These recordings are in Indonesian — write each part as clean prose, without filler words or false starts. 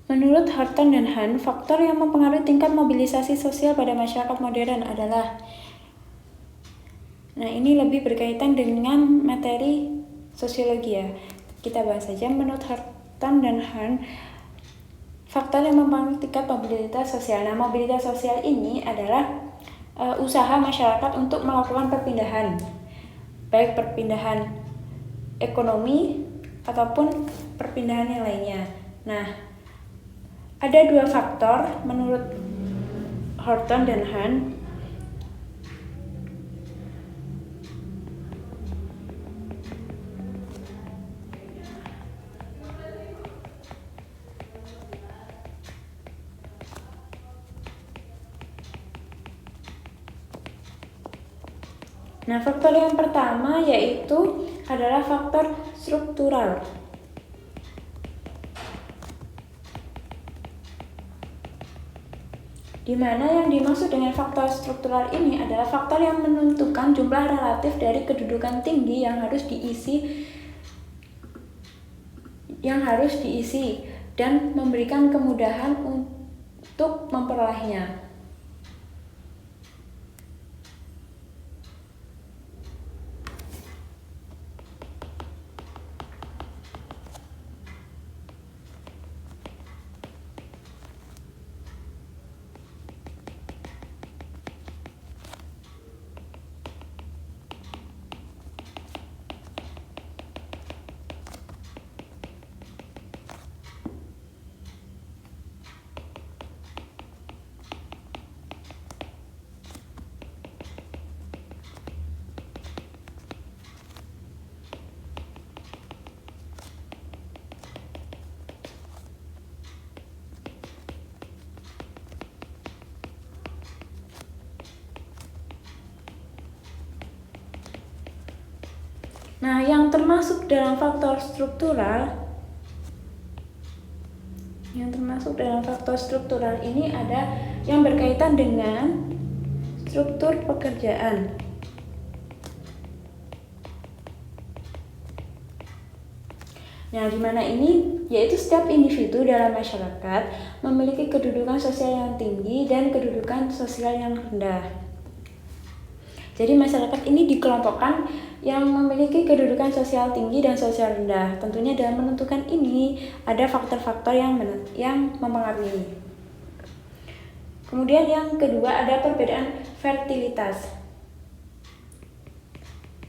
Menurut Horton dan Han, faktor yang mempengaruhi tingkat mobilisasi sosial pada masyarakat modern adalah, nah ini lebih berkaitan dengan materi sosiologi ya. Kita bahas saja. Menurut Horton dan Han, faktor yang mempengaruhi tingkat mobilitas sosial. Nah, mobilitas sosial ini adalah usaha masyarakat untuk melakukan perpindahan, baik perpindahan ekonomi ataupun perpindahan yang lainnya. Nah, ada dua faktor menurut Horton dan Han. Nah, faktor yang pertama yaitu adalah faktor struktural. Di mana yang dimaksud dengan faktor struktural ini adalah faktor yang menentukan jumlah relatif dari kedudukan tinggi yang harus diisi dan memberikan kemudahan untuk memperolehnya. Nah, yang termasuk dalam faktor struktural ini ada yang berkaitan dengan struktur pekerjaan. Nah, di mana ini yaitu setiap individu dalam masyarakat memiliki kedudukan sosial yang tinggi dan kedudukan sosial yang rendah. Jadi masyarakat ini dikelompokkan yang memiliki kedudukan sosial tinggi dan sosial rendah. Tentunya dalam menentukan ini ada faktor-faktor yang mempengaruhi. Kemudian yang kedua ada perbedaan fertilitas.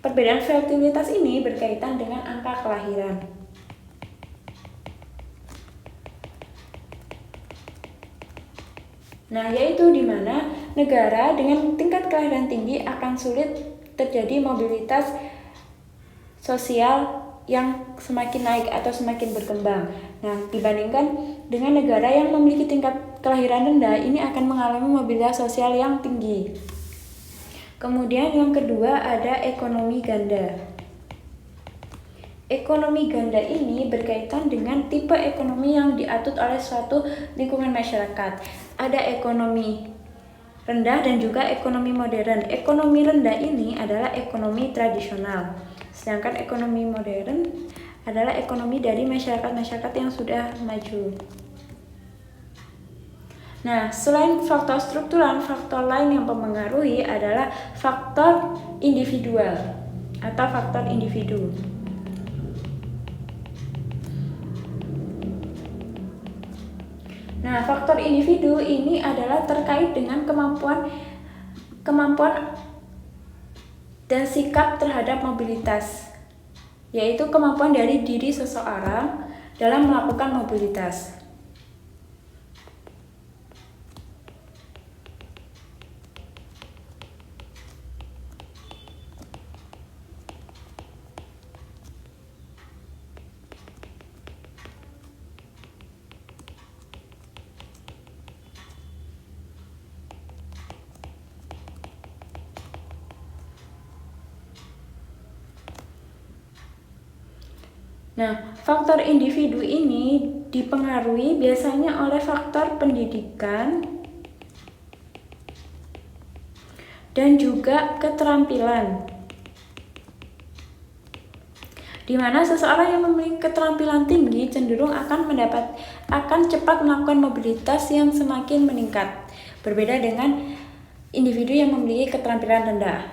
Perbedaan fertilitas ini berkaitan dengan angka kelahiran. Nah, yaitu di mana negara dengan tingkat kelahiran tinggi akan sulit terjadi mobilitas sosial yang semakin naik atau semakin berkembang. Nah, dibandingkan dengan negara yang memiliki tingkat kelahiran rendah, ini akan mengalami mobilitas sosial yang tinggi. Kemudian yang kedua ada ekonomi ganda. Ekonomi ganda ini berkaitan dengan tipe ekonomi yang diatur oleh suatu lingkungan masyarakat. Ada ekonomi rendah dan juga ekonomi modern. Ekonomi rendah ini adalah ekonomi tradisional, sedangkan ekonomi modern adalah ekonomi dari masyarakat-masyarakat yang sudah maju. Nah, selain faktor struktural, faktor lain yang mempengaruhi adalah faktor individual atau faktor individu. Nah, faktor individu ini adalah terkait dengan kemampuan dan sikap terhadap mobilitas, yaitu kemampuan dari diri seseorang dalam melakukan mobilitas. Nah, faktor individu ini dipengaruhi biasanya oleh faktor pendidikan dan juga keterampilan. di mana seseorang yang memiliki keterampilan tinggi cenderung akan cepat melakukan mobilitas yang semakin meningkat, berbeda dengan individu yang memiliki keterampilan rendah.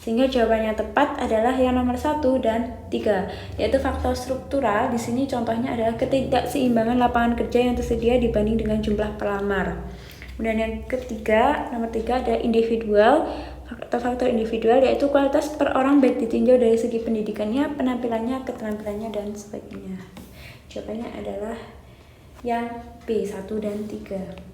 Sehingga jawabannya tepat adalah yang nomor 1 dan 3, yaitu faktor struktural. Di sini contohnya adalah ketidakseimbangan lapangan kerja yang tersedia dibanding dengan jumlah pelamar. Kemudian yang ketiga, nomor 3 ada individual. Faktor individual yaitu kualitas per orang baik ditinjau dari segi pendidikannya, penampilannya, keterampilannya, dan sebagainya. Jawabannya adalah yang B, 1 dan 3.